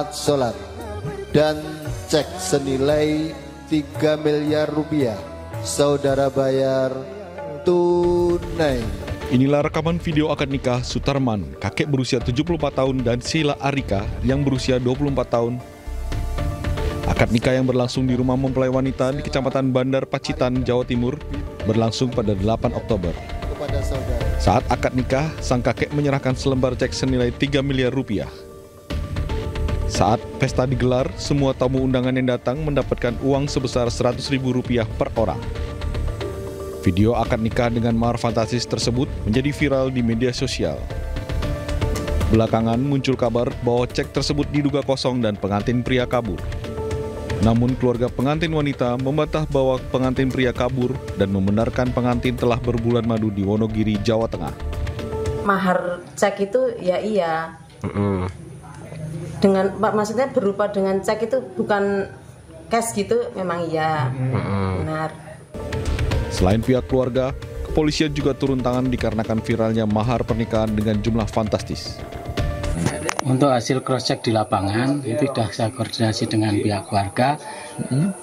Sholat dan cek senilai 3 miliar rupiah. Saudara bayar tunai. Inilah rekaman video akad nikah Sutarman, kakek berusia 74 tahun, dan Sheila Arika yang berusia 24 tahun. Akad nikah yang berlangsung di rumah mempelai wanita di Kecamatan Bandar Pacitan, Jawa Timur, berlangsung pada 8 Oktober. Saat akad nikah, sang kakek menyerahkan selembar cek senilai 3 miliar rupiah. Saat pesta digelar, semua tamu undangan yang datang mendapatkan uang sebesar Rp100.000 per orang. Video akad nikah dengan mahar fantastis tersebut menjadi viral di media sosial. Belakangan muncul kabar bahwa cek tersebut diduga kosong dan pengantin pria kabur. Namun keluarga pengantin wanita membantah bahwa pengantin pria kabur dan membenarkan pengantin telah berbulan madu di Wonogiri, Jawa Tengah. Mahar cek itu ya iya. Maksudnya berupa dengan cek itu bukan cash gitu, memang iya. Benar. Selain pihak keluarga, kepolisian juga turun tangan dikarenakan viralnya mahar pernikahan dengan jumlah fantastis. Untuk hasil cross-check di lapangan, itu sudah saya koordinasi dengan pihak keluarga.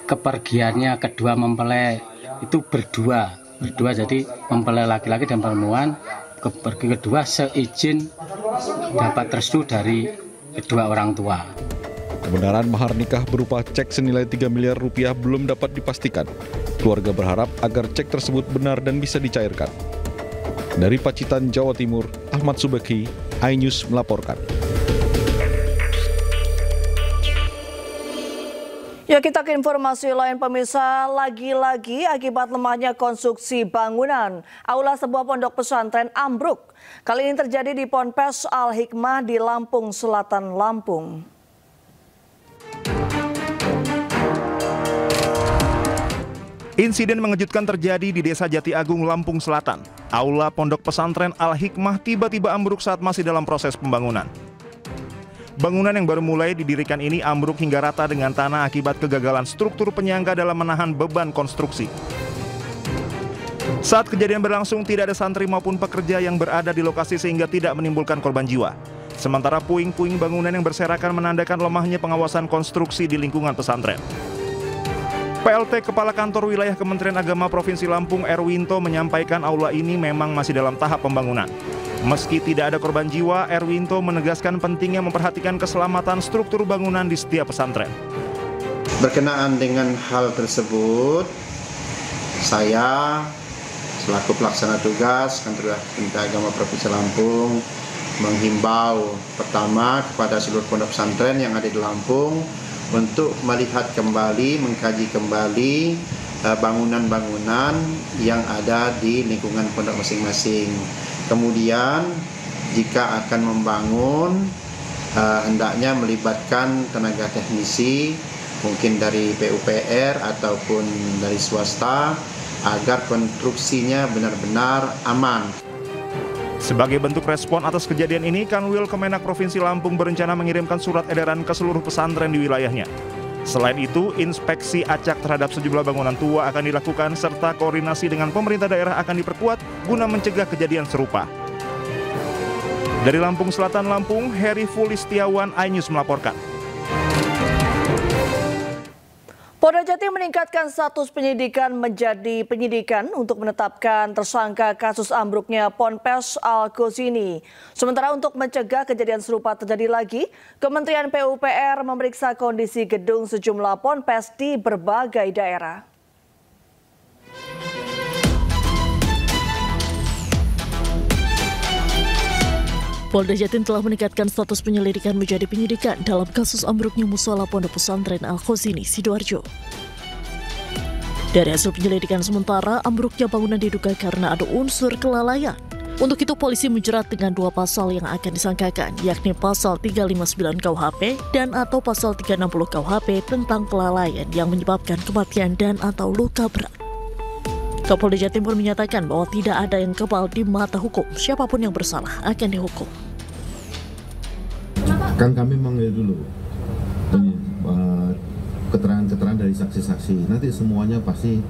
Kepergiannya kedua mempelai itu berdua, jadi mempelai laki-laki dan perempuan. Pergi kedua seizin dapat restu dari kedua orang tua. Kebenaran mahar nikah berupa cek senilai 3 miliar rupiah belum dapat dipastikan. Keluarga berharap agar cek tersebut benar dan bisa dicairkan. Dari Pacitan, Jawa Timur, Ahmad Subeki, iNews melaporkan. Ya, kita ke informasi lain pemirsa. Lagi-lagi akibat lemahnya konstruksi bangunan, aula sebuah pondok pesantren ambruk. Kali ini terjadi di Ponpes Al-Hikmah di Lampung Selatan, Lampung. Insiden mengejutkan terjadi di Desa Jati Agung, Lampung Selatan. Aula pondok pesantren Al-Hikmah tiba-tiba ambruk saat masih dalam proses pembangunan. Bangunan yang baru mulai didirikan ini ambruk hingga rata dengan tanah akibat kegagalan struktur penyangga dalam menahan beban konstruksi. Saat kejadian berlangsung, tidak ada santri maupun pekerja yang berada di lokasi sehingga tidak menimbulkan korban jiwa. Sementara puing-puing bangunan yang berserakan menandakan lemahnya pengawasan konstruksi di lingkungan pesantren. PLT Kepala Kantor Wilayah Kementerian Agama Provinsi Lampung Erwinto menyampaikan aula ini memang masih dalam tahap pembangunan. Meski tidak ada korban jiwa, Erwinto menegaskan pentingnya memperhatikan keselamatan struktur bangunan di setiap pesantren. Berkenaan dengan hal tersebut, saya selaku pelaksana tugas Kantor Kementerian Agama Provinsi Lampung menghimbau pertama kepada seluruh pondok pesantren yang ada di Lampung untuk melihat kembali, mengkaji kembali bangunan-bangunan yang ada di lingkungan pondok masing-masing. Kemudian jika akan membangun, hendaknya melibatkan tenaga teknisi, mungkin dari PUPR ataupun dari swasta, agar konstruksinya benar-benar aman. Sebagai bentuk respon atas kejadian ini, Kanwil Kemenak Provinsi Lampung berencana mengirimkan surat edaran ke seluruh pesantren di wilayahnya. Selain itu, inspeksi acak terhadap sejumlah bangunan tua akan dilakukan serta koordinasi dengan pemerintah daerah akan diperkuat guna mencegah kejadian serupa. Dari Lampung Selatan, Lampung, Heri Fulistiawan, iNews melaporkan. Polda Jatim meningkatkan status penyidikan menjadi penyidikan untuk menetapkan tersangka kasus ambruknya Ponpes Al-Ghazini. Sementara untuk mencegah kejadian serupa terjadi lagi, Kementerian PUPR memeriksa kondisi gedung sejumlah ponpes di berbagai daerah. Polda Jatim telah meningkatkan status penyelidikan menjadi penyidikan dalam kasus ambruknya musola pondok pesantren Al-Ghazini, Sidoarjo. Dari hasil penyelidikan sementara, ambruknya bangunan diduga karena ada unsur kelalaian. Untuk itu, polisi menjerat dengan 2 pasal yang akan disangkakan, yakni pasal 359 KUHP dan atau pasal 360 KUHP tentang kelalaian yang menyebabkan kematian dan atau luka berat. Kapolda Jatim pun menyatakan bahwa tidak ada yang kebal di mata hukum. Siapapun yang bersalah akan dihukum. Kan kami manggil dulu keterangan-keterangan dari saksi-saksi. Nanti semuanya pasti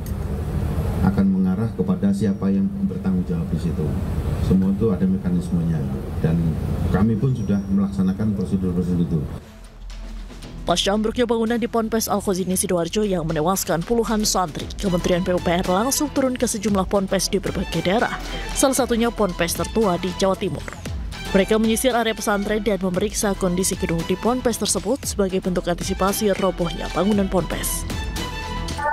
akan mengarah kepada siapa yang bertanggung jawab di situ. Semua itu ada mekanismenya dan kami pun sudah melaksanakan prosedur-prosedur itu. Pasca ambruknya bangunan di Ponpes Al-Khozini Sidoarjo yang menewaskan puluhan santri, Kementerian PUPR langsung turun ke sejumlah ponpes di berbagai daerah, salah satunya ponpes tertua di Jawa Timur. Mereka menyisir area pesantren dan memeriksa kondisi gedung di ponpes tersebut sebagai bentuk antisipasi robohnya bangunan ponpes.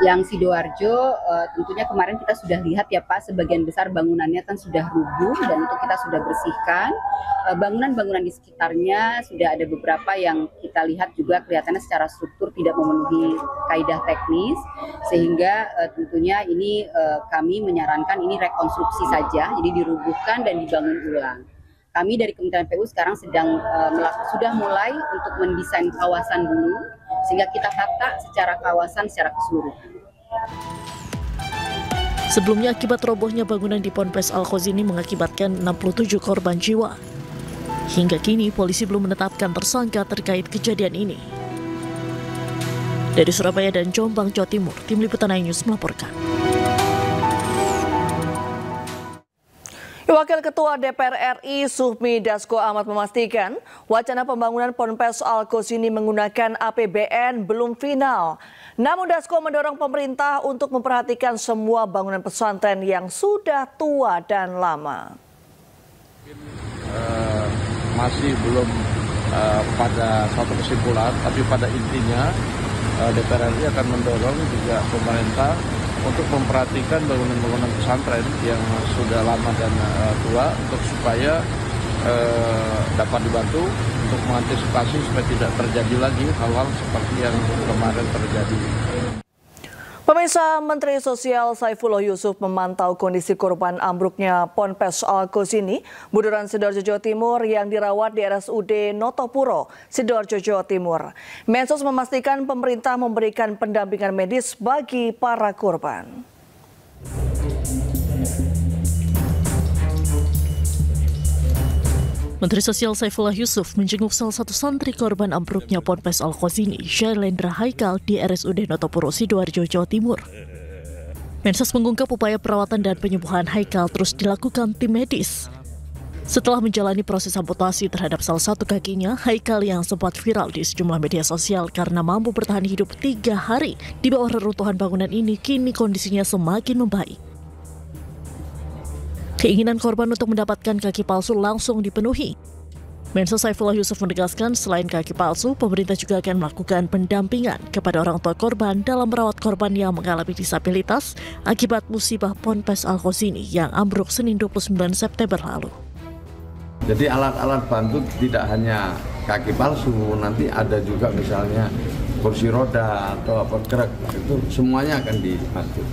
Yang Sidoarjo tentunya kemarin kita sudah lihat ya Pak, sebagian besar bangunannya kan sudah rubuh dan itu kita sudah bersihkan. Bangunan-bangunan di sekitarnya sudah ada beberapa yang kita lihat juga kelihatannya secara struktur tidak memenuhi kaidah teknis, sehingga tentunya ini kami menyarankan ini rekonstruksi saja, jadi dirubuhkan dan dibangun ulang. Kami dari Kementerian PU sekarang sudah mulai untuk mendesain kawasan dulu, sehingga kita tata secara kawasan secara keseluruhan. Sebelumnya akibat robohnya bangunan di Ponpes Al-Khozini mengakibatkan 67 korban jiwa. Hingga kini polisi belum menetapkan tersangka terkait kejadian ini. Dari Surabaya dan Jombang, Jawa Timur, Tim Liputan iNews melaporkan. Wakil Ketua DPR RI Sufmi Dasko Ahmad memastikan wacana pembangunan Ponpes Al-Khozini menggunakan APBN belum final. Namun Dasko mendorong pemerintah untuk memperhatikan semua bangunan pesantren yang sudah tua dan lama. Masih belum pada satu kesimpulan, tapi pada intinya DPR RI akan mendorong juga pemerintah untuk memperhatikan bangunan-bangunan pesantren yang sudah lama dan tua untuk supaya dapat dibantu untuk mengantisipasi supaya tidak terjadi lagi hal-hal seperti yang kemarin terjadi. Pemirsa, Menteri Sosial Saifullah Yusuf memantau kondisi korban ambruknya Ponpes Al-Khozini, Buduran Sidoarjo, Jawa Timur yang dirawat di RSUD Notopuro, Sidoarjo, Jawa Timur. Mensos memastikan pemerintah memberikan pendampingan medis bagi para korban. Menteri Sosial Saifullah Yusuf menjenguk salah satu santri korban ambruknya Ponpes Al-Khozini, Syailendra Haikal di RSUD Notopuro, Sidoarjo, Jawa Timur. Mensos mengungkap upaya perawatan dan penyembuhan Haikal terus dilakukan tim medis. Setelah menjalani proses amputasi terhadap salah satu kakinya, Haikal yang sempat viral di sejumlah media sosial karena mampu bertahan hidup 3 hari di bawah reruntuhan bangunan ini, kini kondisinya semakin membaik. Keinginan korban untuk mendapatkan kaki palsu langsung dipenuhi. Mensos Saifullah Yusuf menegaskan selain kaki palsu, pemerintah juga akan melakukan pendampingan kepada orang tua korban dalam merawat korban yang mengalami disabilitas akibat musibah Ponpes Al-Khozini yang ambruk Senin 29 September lalu. Jadi alat-alat bantu tidak hanya kaki palsu, nanti ada juga misalnya kursi roda atau apa gerak, itu semuanya akan dibantu.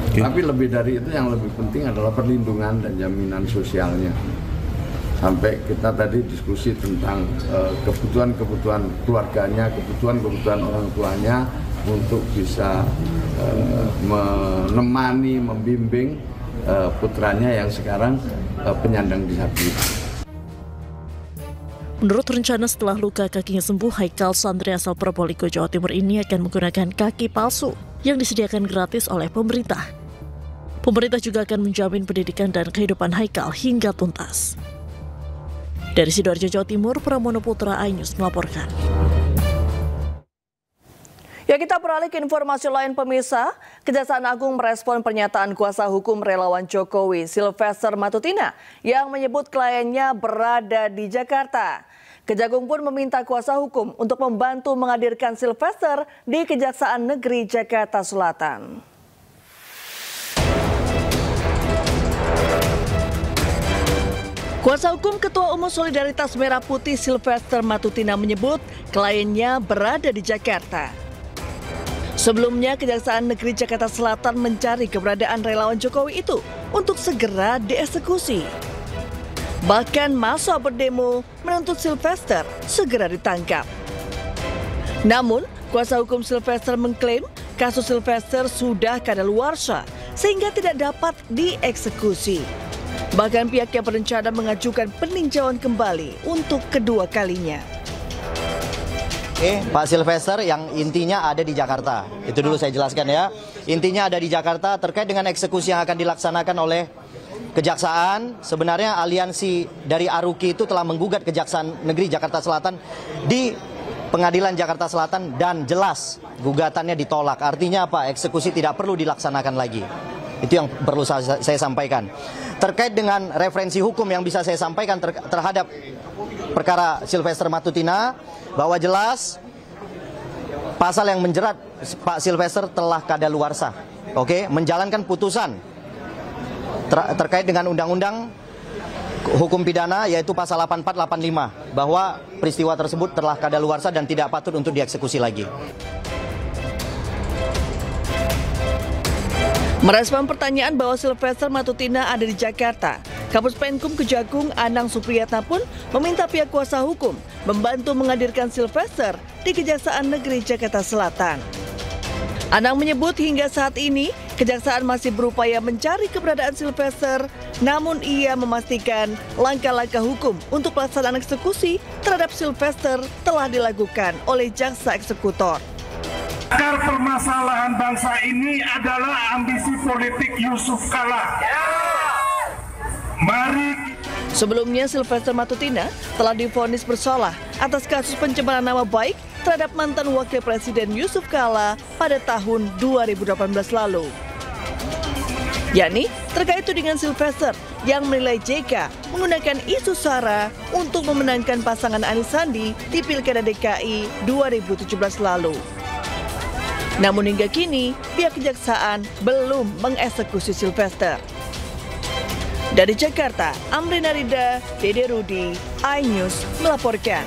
Tapi lebih dari itu yang lebih penting adalah perlindungan dan jaminan sosialnya. Sampai kita tadi diskusi tentang kebutuhan-kebutuhan keluarganya, kebutuhan-kebutuhan orang tuanya untuk bisa menemani, membimbing putranya yang sekarang penyandang disabilitas. Menurut rencana setelah luka kakinya sembuh, Haikal santri asal Probolinggo, Jawa Timur ini akan menggunakan kaki palsu yang disediakan gratis oleh pemerintah. Pemerintah juga akan menjamin pendidikan dan kehidupan Haikal hingga tuntas. Dari Sidoarjo, Jawa Timur, Pramono Putra iNews melaporkan. Ya, kita beralih ke informasi lain, pemirsa. Kejaksaan Agung merespon pernyataan kuasa hukum relawan Jokowi, Sylvester Matutina, yang menyebut kliennya berada di Jakarta. Kejagung pun meminta kuasa hukum untuk membantu menghadirkan Sylvester di Kejaksaan Negeri Jakarta Selatan. Kuasa hukum Ketua Umum Solidaritas Merah Putih Sylvester Matutina menyebut kliennya berada di Jakarta. Sebelumnya, Kejaksaan Negeri Jakarta Selatan mencari keberadaan relawan Jokowi itu untuk segera dieksekusi. Bahkan massa berdemo menuntut Sylvester segera ditangkap. Namun, kuasa hukum Sylvester mengklaim kasus Sylvester sudah kadaluarsa sehingga tidak dapat dieksekusi. Bahkan pihak yang berencana mengajukan peninjauan kembali untuk kedua kalinya. Pak Sylvester yang intinya ada di Jakarta. Itu dulu saya jelaskan ya. Intinya ada di Jakarta terkait dengan eksekusi yang akan dilaksanakan oleh Kejaksaan. Sebenarnya aliansi dari Aruki itu telah menggugat Kejaksaan Negeri Jakarta Selatan di Pengadilan Jakarta Selatan dan jelas gugatannya ditolak. Artinya apa? Eksekusi tidak perlu dilaksanakan lagi. Itu yang perlu saya sampaikan. Terkait dengan referensi hukum yang bisa saya sampaikan terhadap perkara Sylvester Matutina, bahwa jelas pasal yang menjerat Pak Sylvester telah kadaluarsa. Oke, menjalankan putusan terkait dengan undang-undang hukum pidana yaitu pasal 8485 bahwa peristiwa tersebut telah kadaluarsa dan tidak patut untuk dieksekusi lagi. Merespon pertanyaan bahwa Sylvester Matutina ada di Jakarta, Kapus Penkum Kejagung Anang Supriyatna pun meminta pihak kuasa hukum membantu menghadirkan Sylvester di Kejaksaan Negeri Jakarta Selatan. Anang menyebut hingga saat ini Kejaksaan masih berupaya mencari keberadaan Sylvester, namun ia memastikan langkah-langkah hukum untuk pelaksanaan eksekusi terhadap Sylvester telah dilakukan oleh jaksa eksekutor. Akar permasalahan bangsa ini adalah ambisi politik Yusuf Kala. Mari. Sebelumnya Sylvester Matutina telah divonis bersalah atas kasus pencemaran nama baik terhadap mantan Wakil Presiden Yusuf Kala pada tahun 2018 lalu. yakni terkait tudingan Sylvester yang menilai JK menggunakan isu SARA untuk memenangkan pasangan Anies Sandi di Pilkada DKI 2017 lalu. Namun hingga kini, pihak kejaksaan belum mengeksekusi Sylvester. Dari Jakarta, Amrina Rida, Dede Rudi, iNews melaporkan.